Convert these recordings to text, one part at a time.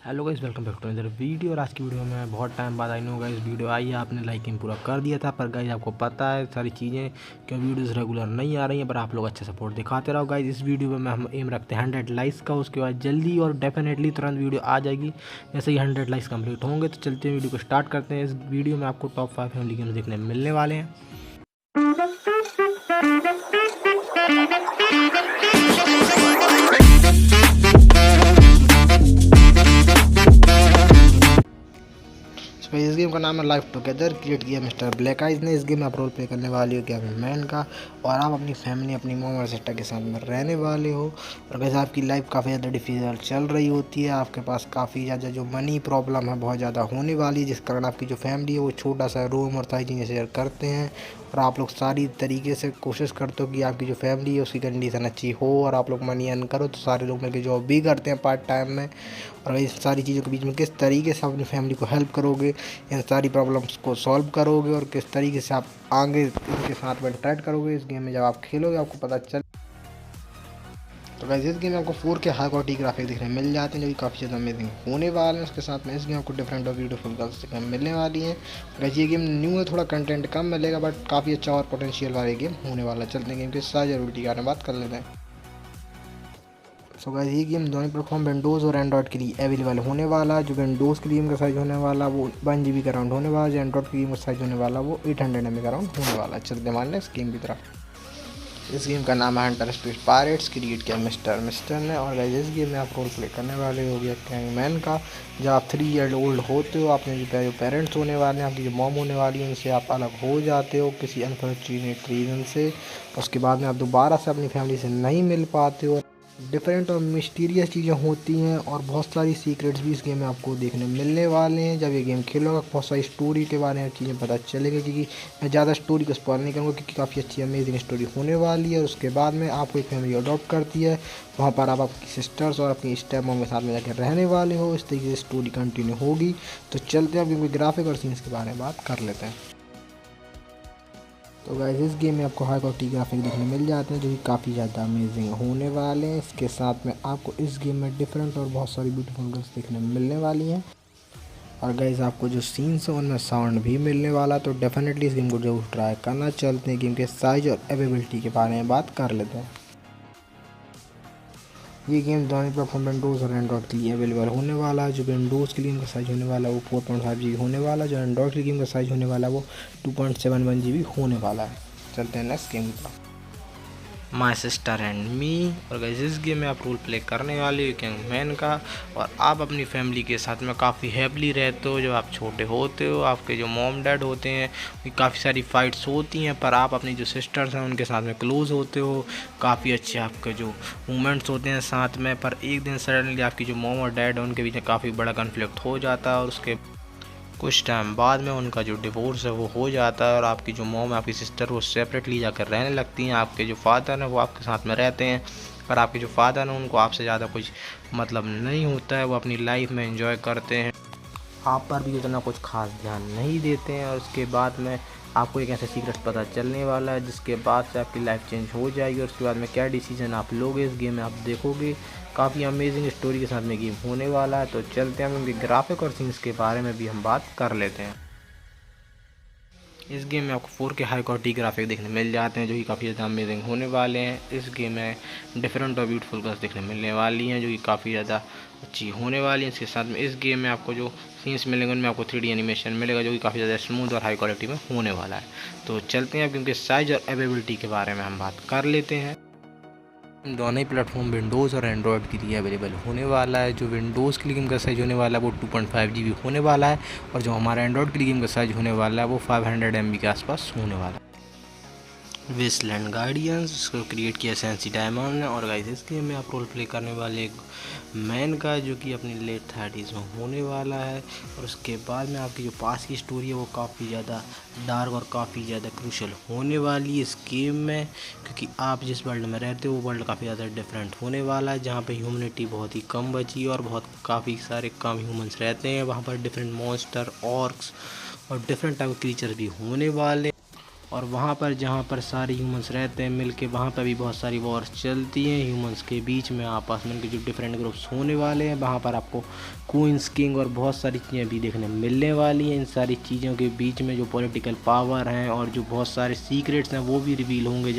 Hello guys, welcome back to another video. और आज की वीडियो में बहुत टाइम बाद आई नो गाइस वीडियो आई है। आपने लाइकिंग पूरा कर दिया था, पर गाइस आपको पता है सारी चीज़ें क्यों वीडियोस रेगुलर नहीं आ रही हैं, पर आप लोग अच्छा सपोर्ट दिखाते रहो गाइस। इस वीडियो में हम एम रखते हैं 100 लाइक्स का। उसके बाद जल्दी और डेफिनेटली तुरंत वीडियो आ जाएगी। जैसे ही 100 लाइक्स कंप्लीट होंगे तो चलते हैं वीडियो को स्टार्ट करते हैं। इस वीडियो में आपको टॉप 5 फैमिली गेम्स देखने मिलने वाले हैं। इस गेम का नाम है लाइफ टुगेदर, क्रिएट किया मिस्टर ब्लैक आइज ने। इस गेम में आप रोल प्ले करने वाले हो क्या मैन का, और आप अपनी फैमिली अपनी मॉम और सिस्टर के साथ में रहने वाले हो। और वैसे आपकी लाइफ काफ़ी ज़्यादा डिफिकल्ट चल रही होती है। आपके पास काफ़ी ज़्यादा जो मनी प्रॉब्लम है बहुत ज़्यादा होने वाली है, जिस कारण आपकी जो फैमिली है वो छोटा सा रूम और सारी चीज़ें शेयर करते हैं। और आप लोग सारी तरीके से कोशिश करते हो कि आपकी जो फैमिली है उसकी कंडीशन अच्छी हो और आप लोग मनी अर्न करो। तो सारे लोग मिलकर जॉब भी करते हैं पार्ट टाइम में। और इस सारी चीज़ों के बीच में किस तरीके से अपनी फैमिली को हेल्प करोगे, इन सारी प्रॉब्लम्स को सॉल्व करोगे और किस तरीके से आप आगे इनके साथ में इंटरेक्ट करोगे इस गेम में जब आप खेलोगे आपको पता चल। तो वैसे इस गेम में आपको 4K हाई क्वालिटी ग्राफिक दिखने मिल जाते हैं जो कि काफ़ी ज़्यादा अमेजिंग होने वाले हैं। उसके साथ में इस गेम आपको डिफरेंट और ब्यूटीफुल गर्ल्स दिखने मिलने वाली हैं। वैसे ये गेम न्यू है, थोड़ा कंटेंट कम मिलेगा, बट काफ़ी अच्छा और पोटेंशियल वाले गेम होने वाला है। चलते हैं गेम के साइज और के बारे में बात कर लेते हैं। सो गाइस ये गेम दोनों प्लेटफॉर्म विंडोज़ और एंड्रॉइड के लिए अवेलेबल होने वाला है। जो विंडोज़ के गेम का साइज़ होने वाला वो 1 GB का अराउंड होने वाला है। जो एंड्रॉइड के गेम का साइज़ होने वाला वो 800 MB का अराउंड होने वाला है। चलते हैं नेक्स्ट गेम की तरफ। इस गेम का नाम है हंटर स्पीड पायरेट्स, क्रिएट किया मिस्टर ने। और गाइस इस गेम में आप रोल प्ले करने वाले हो गया कैंगमैन का। जब आप 3 ईयर ओल्ड होते हो, आपने जो पेरेंट्स होने वाले हैं, आपकी जो मॉम होने वाली है, उनसे आप अलग हो जाते हो किसी अनफॉर्चुनेट रीज़न से। उसके बाद में आप दोबारा से अपनी फैमिली से नहीं मिल पाते हो। डिफरेंट और मिस्टीरियस चीज़ें होती हैं और बहुत सारी सीक्रेट्स भी इस गेम में आपको देखने मिलने वाले हैं। जब ये गेम खेलोगे बहुत सारी स्टोरी के बारे में चीज़ें पता चलेगी, क्योंकि मैं ज़्यादा स्टोरी को स्पॉइल नहीं करूँगा क्योंकि काफ़ी अच्छी अमेजिंग स्टोरी होने वाली है। और उसके बाद में आपको एक फैमिली अडॉप्ट करती है, वहाँ पर आप आपकी सिस्टर्स और अपनी स्टेप मॉम के साथ में जाकर रहने वाले हो। इस तरीके से स्टोरी कंटिन्यू होगी। तो चलते हैं अब ग्राफिक और सीन्स के बारे में बात कर लेते हैं। तो गाइस इस गेम में आपको हाई क्वालिटी ग्राफिक देखने मिल जाते हैं जो कि काफ़ी ज़्यादा अमेजिंग होने वाले हैं। इसके साथ में आपको इस गेम में डिफरेंट और बहुत सारी ब्यूटीफुल गर्ल्स देखने मिलने वाली हैं। और गाइस आपको जो सीन्स हैं उनमें साउंड भी मिलने वाला, तो डेफिनेटली इस गेम को जरूर ट्राई करना। चलते हैं गेम के साइज और अवेलेबिलिटी के बारे में बात कर लेते हैं। ये गेम दोनों प्लेटफॉर्म विंडोज़ और एंड्रॉइड के लिए अवेलेबल होने वाला है। जो विंडोज़ के गेम का साइज़ होने वाला है वो 4.5 GB होने वाला है। जो एंड्रॉइड के गेम का साइज़ होने वाला है वो 2.71 GB होने वाला है। चलते हैं नेक्स्ट गेम की तरफ। My sister and me. और गाइस इस गेम में आप रोल प्ले करने वाले हो कैंगमैन का, और आप अपनी फैमिली के साथ में काफ़ी हैप्पीली रहते हो। जब आप छोटे होते हो, आपके जो मॉम डैड होते हैं काफ़ी सारी फाइट्स होती हैं, पर आप अपनी जो सिस्टर्स हैं उनके साथ में क्लोज होते हो। काफ़ी अच्छे आपके जो मोमेंट्स होते हैं साथ में। पर एक दिन सडनली आपकी जो मॉम और डैड है उनके बीच में काफ़ी बड़ा कन्फ्लिक्ट हो जाता है, और उसके कुछ टाइम बाद में उनका जो डिवोर्स है वो हो जाता है। और आपकी जो मॉम है, आपकी सिस्टर, वो सेपरेटली जाकर रहने लगती हैं। आपके जो फादर हैं वो आपके साथ में रहते हैं, पर आपके जो फादर हैं उनको आपसे ज़्यादा कुछ मतलब नहीं होता है। वो अपनी लाइफ में एंजॉय करते हैं, आप पर भी उतना कुछ खास ध्यान नहीं देते हैं। और उसके बाद में आपको एक ऐसा सीक्रेट पता चलने वाला है जिसके बाद से आपकी लाइफ चेंज हो जाएगी। और उसके बाद में क्या डिसीजन आप लोगे इस गेम में आप देखोगे। काफ़ी अमेजिंग स्टोरी के साथ में गेम होने वाला है। तो चलते हैं हम ग्राफिक और सीन्स के बारे में भी हम बात कर लेते हैं। इस गेम में आपको 4K हाई क्वालिटी ग्राफिक देखने मिल जाते हैं जो कि काफ़ी ज़्यादा अमेजिंग होने वाले हैं। इस गेम में डिफरेंट और ब्यूटीफुल गर्ल्स देखने मिलने वाली हैं जो कि काफ़ी ज़्यादा अच्छी होने वाली हैं। इसके साथ में इस गेम में आपको जो सीन्स मिलेंगे उनमें आपको 3D एनिमेशन मिलेगा जो कि काफ़ी ज़्यादा स्मूथ और हाई क्वालिटी में होने वाला है। तो चलते हैं अब गेम के साइज़ और अवेलेबिलिटी के बारे में हम बात कर लेते हैं। दोनों ही प्लेटफॉर्म विंडोज़ और एंड्रॉयड के लिए अवेलेबल होने वाला है। जो विंडोज़ के लिए गेम का साइज़ होने वाला है वो 2.5 GB होने वाला है, और जो हमारा एंड्रॉयड के लिए गेम का साइज़ होने वाला है वो 500 MB के आसपास होने वाला है। वेस्टलैंड गार्डियंस, इसको क्रिएट किया सेंसी डायमंड ने। और गाइस इस गेम में आप रोल प्ले करने वाले एक मैन का जो कि अपनी लेट 30s में होने वाला है। और उसके बाद में आपकी जो पास की स्टोरी है वो काफ़ी ज़्यादा डार्क और काफ़ी ज़्यादा क्रूशल होने वाली है इस गेम में, क्योंकि आप जिस वर्ल्ड में रहते हो वो वर्ल्ड काफ़ी ज़्यादा डिफरेंट होने वाला है, जहाँ पे ह्यूमनिटी बहुत ही कम बची और बहुत काफ़ी सारे कम ह्यूमंस रहते हैं। वहाँ पर डिफरेंट मॉन्स्टर, ऑर्क्स और डिफरेंट टाइप के क्रीचर भी होने वाले। और वहाँ पर जहाँ पर सारे ह्यूमंस रहते हैं मिलके, वहाँ पर भी बहुत सारी वॉर्स चलती हैं ह्यूमंस के बीच में, आपस में उनके जो डिफरेंट ग्रुप्स होने वाले हैं। वहाँ पर आपको क्वींस किंग और बहुत सारी चीज़ें भी देखने मिलने वाली हैं। इन सारी चीज़ों के बीच में जो पॉलिटिकल पावर हैं और जो बहुत सारे सीक्रेट्स हैं वो भी रिवील होंगे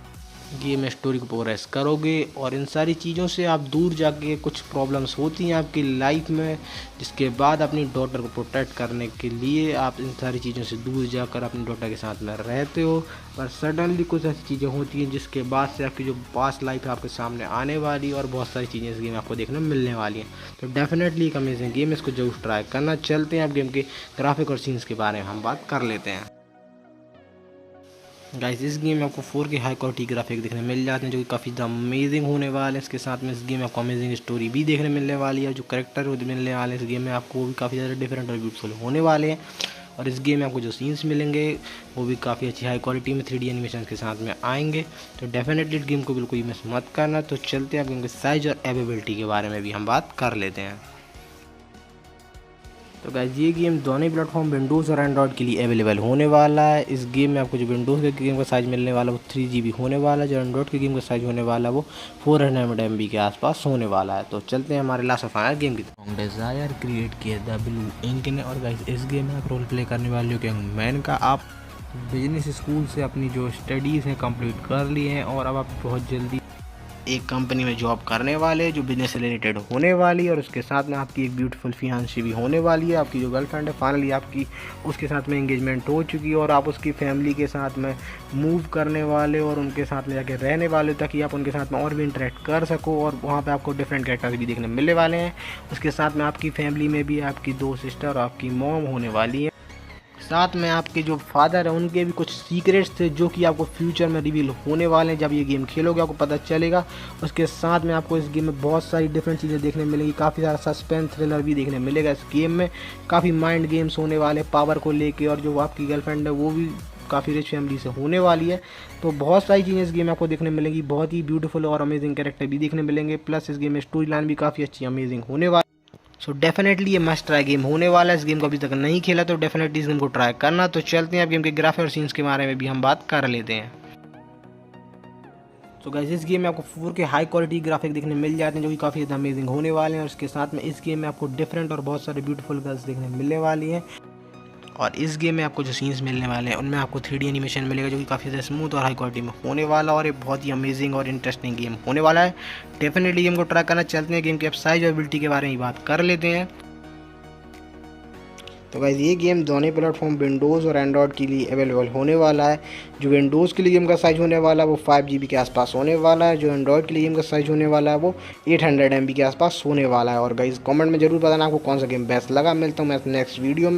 गेम स्टोरी को प्रोग्रेस करोगे। और इन सारी चीज़ों से आप दूर जाके, कुछ प्रॉब्लम्स होती हैं आपकी लाइफ में, जिसके बाद अपनी डॉटर को प्रोटेक्ट करने के लिए आप इन सारी चीज़ों से दूर जाकर अपनी डॉटर के साथ में रहते हो। पर सडनली कुछ ऐसी चीज़ें होती हैं जिसके बाद से आपकी जो पास्ट लाइफ है आपके सामने आने वाली, और बहुत सारी चीज़ें इस गेम में आपको देखने मिलने वाली हैं। तो डेफिनेटली एक अमेजिंग गेम, इसको जरूर ट्राई करना। चलते हैं अब गेम के ग्राफिक और सीन्स के बारे में हम बात कर लेते हैं। गाइस, इस गेम में आपको 4K हाई क्वालिटी ग्राफिक देखने मिल जाते हैं जो कि काफ़ी ज़्यादा अमेजिंग होने वाले हैं। इसके साथ में इस गेम में आपको अमेजिंग स्टोरी भी देखने मिलने वाली है। जो करेक्टर मिलने वाले हैं इस गेम में आपको, वो भी काफ़ी ज़्यादा डिफरेंट और ब्यूटीफुल होने वाले हैं। और इस गेम में आपको जो सीन्स मिलेंगे वो भी काफ़ी अच्छी हाई क्वालिटी में 3D एनिमेशन के साथ में आएंगे। तो डेफिनेटली इस गेम को बिल्कुल मिस मत करना। तो चलते हैं गेम के साइज और अवेलेबिलिटी के बारे में भी हम बात कर लेते हैं। तो गाइस, ये गेम दोनों प्लेटफॉर्म विंडोज़ और एंड्रॉयड के लिए अवेलेबल होने वाला है। इस गेम में आपको जो विंडोज़ के गेम का साइज़ मिलने वाला है वो 3GB होने वाला है। जो एंड्रॉयड के गेम का साइज़ होने वाला है वो 400 MB के आसपास होने वाला है। तो चलते हैं हमारे लास्ट और फाइनल गेम की तरफ। डिज़ायर क्रिएट किया द ब्लू इंक ने। और गाइस, इस गेम में आप रोल प्ले करने वाले हो यंग मैन का। आप बिजनेस स्कूल से अपनी जो स्टडीज़ हैं कंप्लीट कर ली हैं और अब आप बहुत जल्दी एक कंपनी में जॉब करने वाले जो बिजनेस से रिलेटेड होने वाली है। और उसके साथ में आपकी एक ब्यूटीफुल फियांसी भी होने वाली है। आपकी जो गर्लफ्रेंड है फाइनली आपकी उसके साथ में एंगेजमेंट हो चुकी है और आप उसकी फैमिली के साथ में मूव करने वाले और उनके साथ में जाके रहने वाले, ताकि आप उनके साथ में और भी इंटरेक्ट कर सको। और वहाँ पे आपको डिफरेंट कैरेक्टर्स भी देखने मिलने वाले हैं। उसके साथ में आपकी फैमिली में भी आपकी 2 सिस्टर और आपकी मॉम होने वाली है। साथ में आपके जो फादर हैं उनके भी कुछ सीक्रेट्स थे जो कि आपको फ्यूचर में रिवील होने वाले हैं। जब ये गेम खेलोगे आपको पता चलेगा। उसके साथ में आपको इस गेम में बहुत सारी डिफरेंट चीज़ें देखने मिलेंगी। काफ़ी सारा सस्पेंस थ्रिलर भी देखने मिलेगा इस गेम में। काफ़ी माइंड गेम्स होने वाले पावर को लेके, और जो आपकी गर्लफ्रेंड है वो भी काफ़ी रिच फैमिली से होने वाली है। तो बहुत सारी चीज़ें इस गेम में आपको देखने मिलेंगी। बहुत ही ब्यूटीफुल और अमेजिंग कैरेक्टर भी देखने मिलेंगे। प्लस इस गेम में स्टोरी लाइन भी काफ़ी अच्छी अमेजिंग होने वाली। सो डेफिनेटली ये मस्ट ट्राई गेम होने वाला है। इस गेम को अभी तक नहीं खेला तो डेफिनेटली इस गेम को ट्राई करना। तो चलते हैं अब गेम के ग्राफिक और सीन्स के बारे में भी हम बात कर लेते हैं। तो गाइस, इस गेम में आपको 4K हाई क्वालिटी ग्राफिक देखने मिल जाते हैं जो कि काफ़ी ज़्यादा अमेजिंग होने वाले हैं। और इसके साथ में इस गेम में आपको डिफरेंट और बहुत सारे ब्यूटीफुल गर्ल्स देखने मिलने वाली हैं। और इस गेम में आपको जो सीन्स मिलने वाले हैं उनमें आपको 3D एनिमेशन मिलेगा जो कि काफ़ी ज़्यादा स्मूथ और हाई क्वालिटी में होने वाला, और ये बहुत ही अमेजिंग और इंटरेस्टिंग गेम होने वाला है। डेफिनेटली गेम को ट्राई करना। चलते हैं गेम के साइज और एबिलिटी के बारे में बात कर लेते हैं। तो गाइस, ये गेम दोनों प्लेटफॉर्म विंडोज़ और एंड्रॉयड के लिए अवेलेबल होने वाला है। जो विंडोज़ के लिए गेम का साइज़ होने वाला है वो 5GB के आसपास होने वाला है। जो एंड्रॉयड के लिए गेम का साइज़ होने वाला है वो 800 MB के आसपास होने वाला है। और गाइस, कमेंट में जरूर बताना आपको कौन सा गेम बेस्ट लगा। मिलता हूँ मैं नेक्स्ट वीडियो में।